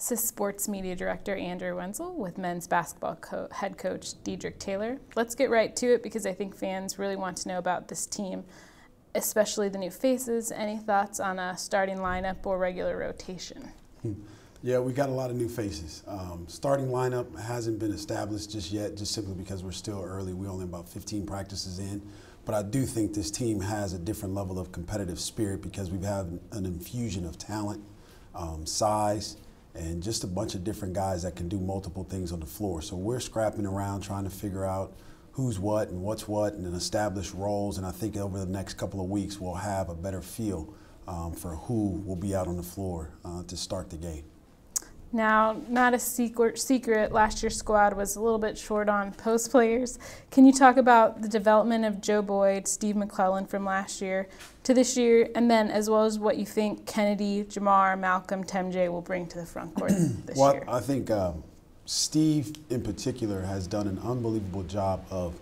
This is Sports Media Director Andrew Wenzel with men's basketball head coach Dedrick Taylor. Let's get right to it because I think fans really want to know about this team, especially the new faces. Any thoughts on a starting lineup or regular rotation? Yeah, we got a lot of new faces. Starting lineup hasn't been established just yet, just simply because we're still early. We're only about 15 practices in. But I do think this team has a different level of competitive spirit because we've had an infusion of talent, size, and just a bunch of different guys that can do multiple things on the floor. So we're scrapping around trying to figure out who's what and what's what and then establish roles. And I think over the next couple of weeks we'll have a better feel for who will be out on the floor to start the game. Now, not a secret, last year's squad was a little bit short on post players. Can you talk about the development of Joe Boyd, Steve McClellan from last year to this year, and then as well as what you think Kennedy, Jamar, Malcolm, Temjay will bring to the front court this year? I think Steve in particular has done an unbelievable job of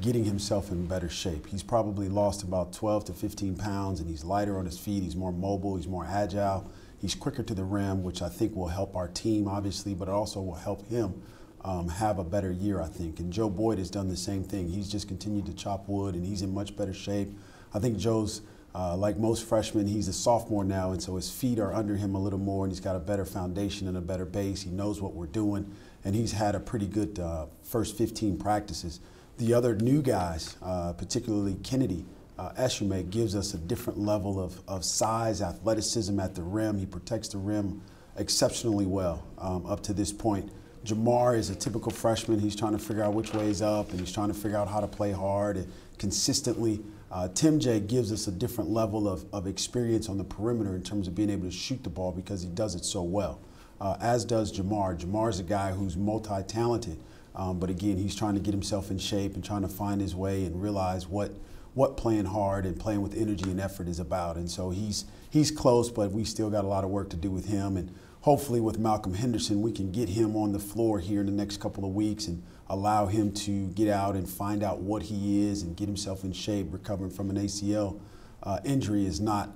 getting himself in better shape. He's probably lost about 12 to 15 pounds, and he's lighter on his feet. He's more mobile. He's more agile. He's quicker to the rim, which I think will help our team, obviously, but it also will help him have a better year, I think. And Joe Boyd has done the same thing. He's just continued to chop wood, and he's in much better shape. I think Joe's, like most freshmen, he's a sophomore now, and so his feet are under him a little more, and he's got a better foundation and a better base. He knows what we're doing, and he's had a pretty good first 15 practices. The other new guys, particularly Kennedy, Eshume, gives us a different level of size, athleticism at the rim. He protects the rim exceptionally well up to this point. Jamar is a typical freshman. He's trying to figure out which way is up, and he's trying to figure out how to play hard and consistently. Temjay gives us a different level of experience on the perimeter in terms of being able to shoot the ball because he does it so well, as does Jamar. Jamar's a guy who's multi-talented, but again, he's trying to get himself in shape and trying to find his way and realize what playing hard and playing with energy and effort is about. And so he's close, but we still got a lot of work to do with him. And hopefully with Malcolm Henderson, we can get him on the floor here in the next couple of weeks and allow him to get out and find out what he is and get himself in shape. Recovering from an ACL injury is not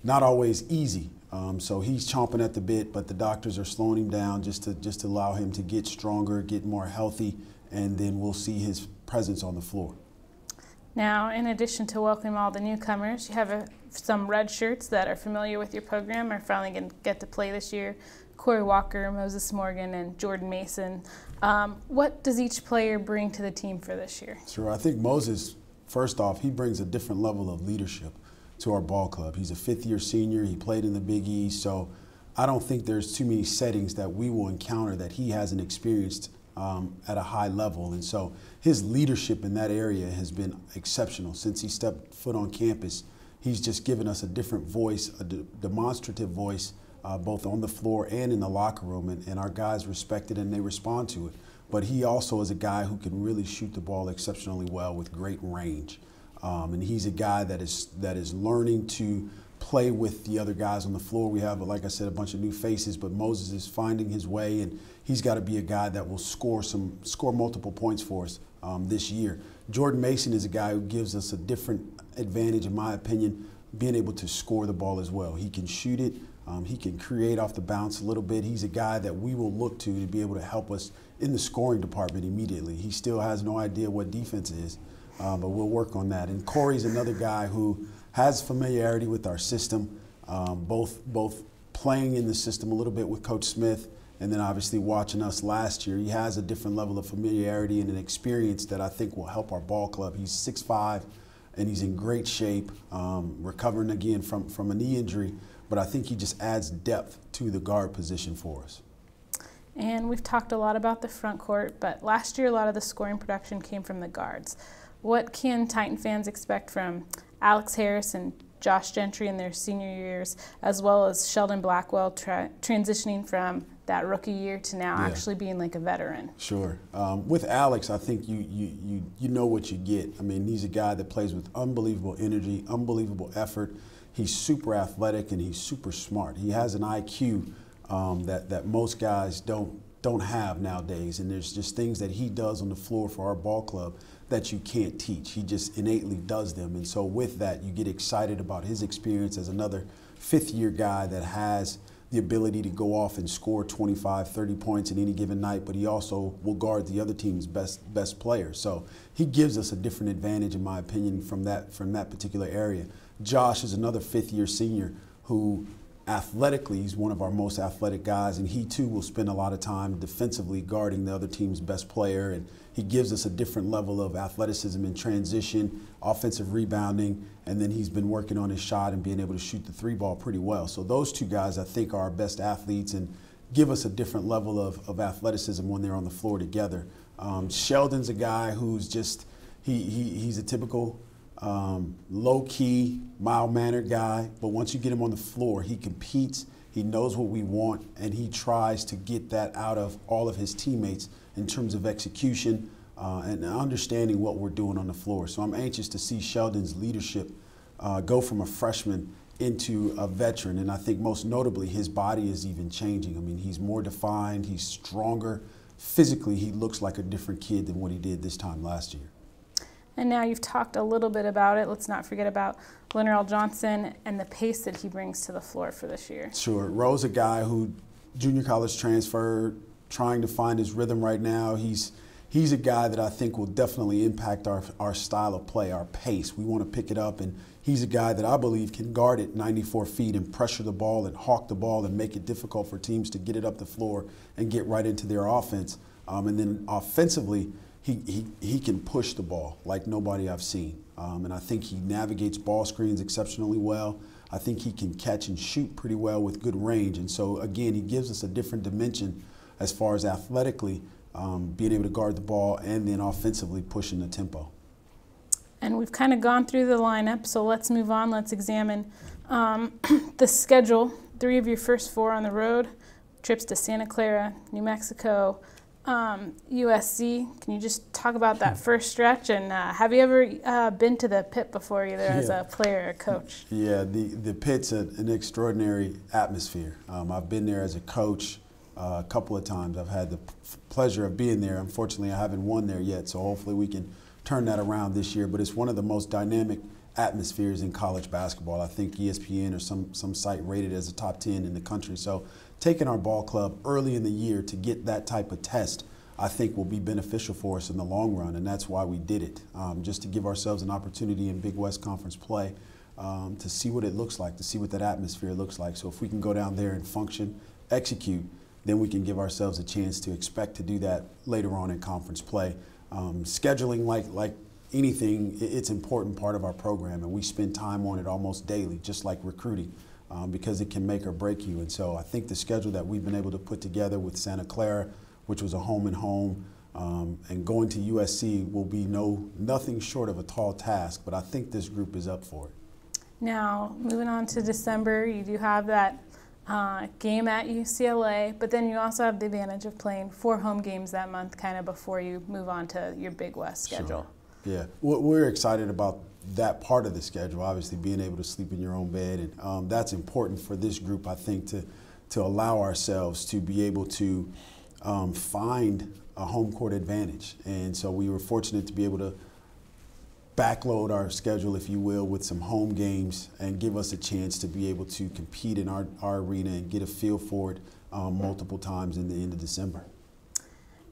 always easy. So he's chomping at the bit, but the doctors are slowing him down just to allow him to get stronger, get more healthy, and then we'll see his presence on the floor. Now, in addition to welcoming all the newcomers, you have some red shirts that are familiar with your program are finally going to get to play this year. Corey Walker, Moses Morgan, and Jordan Mason. What does each player bring to the team for this year? Sure. I think Moses, first off, he brings a different level of leadership to our ball club. He's a fifth-year senior. He played in the Big East, so I don't think there's too many settings that we will encounter that he hasn't experienced at a high level. And so his leadership in that area has been exceptional. Since he stepped foot on campus, he's just given us a different voice, a demonstrative voice, both on the floor and in the locker room, and our guys respect it and they respond to it. But he also is a guy who can really shoot the ball exceptionally well with great range. And he's a guy that is learning to play with the other guys on the floor. We have, like I said, a bunch of new faces, but Moses is finding his way, and he's got to be a guy that will score multiple points for us this year. Jordan Mason is a guy who gives us a different advantage, in my opinion, being able to score the ball as well. He can shoot it. He can create off the bounce a little bit. He's a guy that we will look to be able to help us in the scoring department immediately. He still has no idea what defense is, but we'll work on that. And Corey's another guy who has familiarity with our system, both playing in the system a little bit with Coach Smith and then obviously watching us last year. He has a different level of familiarity and an experience that I think will help our ball club. He's 6'5", and he's in great shape, recovering again from a knee injury, but I think he just adds depth to the guard position for us. And we've talked a lot about the front court, but last year a lot of the scoring production came from the guards. What can Titan fans expect from Alex Harris and Josh Gentry in their senior years, as well as Sheldon Blackwell transitioning from that rookie year to now actually being like a veteran? Sure. With Alex, I think you know what you get. I mean, he's a guy that plays with unbelievable energy, unbelievable effort. He's super athletic and he's super smart. He has an IQ that most guys don't have nowadays, and there's just things that he does on the floor for our ball club that you can't teach. He just innately does them, and so with that, you get excited about his experience as another fifth-year guy that has the ability to go off and score 25, 30 points in any given night, but he also will guard the other team's best player. So he gives us a different advantage, in my opinion, from that particular area. Josh is another fifth-year senior who athletically, he's one of our most athletic guys, and he too will spend a lot of time defensively guarding the other team's best player, and he gives us a different level of athleticism in transition, offensive rebounding, and then he's been working on his shot and being able to shoot the three ball pretty well. So those two guys, I think, are our best athletes and give us a different level of athleticism when they're on the floor together. Sheldon's a guy who's just, he's a typical low-key, mild-mannered guy, but once you get him on the floor, he competes, he knows what we want, and he tries to get that out of all of his teammates in terms of execution and understanding what we're doing on the floor. So I'm anxious to see Sheldon's leadership go from a freshman into a veteran, and I think most notably his body is even changing. I mean, he's more defined, he's stronger. Physically, he looks like a different kid than what he did this time last year. And now you've talked a little bit about it. Let's not forget about Leonard Johnson and the pace that he brings to the floor for this year. Sure. Ro's a guy who junior college transferred, trying to find his rhythm right now. He's a guy that I think will definitely impact our style of play, our pace. We want to pick it up, and he's a guy that I believe can guard it 94 feet and pressure the ball and hawk the ball and make it difficult for teams to get it up the floor and get right into their offense. And then offensively, he can push the ball like nobody I've seen. And I think he navigates ball screens exceptionally well. I think he can catch and shoot pretty well with good range. And so, again, he gives us a different dimension as far as athletically being able to guard the ball and then offensively pushing the tempo. And we've kind of gone through the lineup, so let's move on. Let's examine the schedule. 3 of your first 4 on the road, trips to Santa Clara, New Mexico, USC. Can you just talk about that first stretch? And have you ever been to the Pit before, either as a player or a coach? Yeah, the Pit's an extraordinary atmosphere. I've been there as a coach a couple of times. I've had the pleasure of being there. Unfortunately, I haven't won there yet, so hopefully we can turn that around this year. But it's one of the most dynamic atmospheres in college basketball. I think ESPN or some site rated as a top 10 in the country. So taking our ball club early in the year to get that type of test, I think will be beneficial for us in the long run, and that's why we did it, just to give ourselves an opportunity in Big West Conference play to see what it looks like, to see what that atmosphere looks like. So if we can go down there and function, execute, then we can give ourselves a chance to expect to do that later on in conference play. Scheduling, like anything, it's an important part of our program, and we spend time on it almost daily, just like recruiting, because it can make or break you. And so I think the schedule that we've been able to put together with Santa Clara, which was a home and home, and going to USC will be nothing short of a tall task, but I think this group is up for it. Now, moving on to December, you do have that game at UCLA, but then you also have the advantage of playing 4 home games that month kind of before you move on to your Big West schedule. Sure. Yeah, we're excited about that part of the schedule, obviously being able to sleep in your own bed, and that's important for this group, I think, to allow ourselves to be able to find a home court advantage. And so we were fortunate to be able to backload our schedule, if you will, with some home games and give us a chance to be able to compete in our arena and get a feel for it multiple times in the end of December.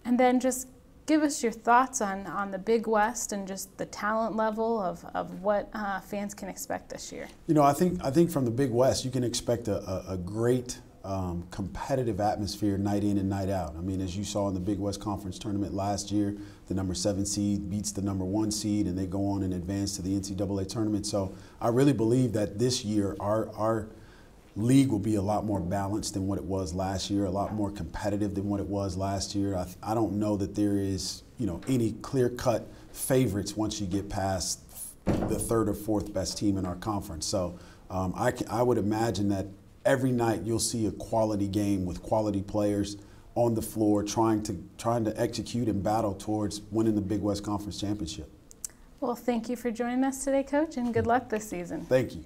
And then just give us your thoughts on the Big West and just the talent level of what fans can expect this year. You know, I think from the Big West you can expect a great competitive atmosphere night in and night out. I mean, as you saw in the Big West Conference tournament last year, the number 7 seed beats the number 1 seed and they go on and advance to the NCAA tournament. So I really believe that this year our league will be a lot more balanced than what it was last year, a lot more competitive than what it was last year. I don't know that there is, any clear-cut favorites once you get past the 3rd or 4th best team in our conference. So I would imagine that every night you'll see a quality game with quality players on the floor trying to execute and battle towards winning the Big West Conference championship. Well, thank you for joining us today, Coach, and good luck this season. Thank you.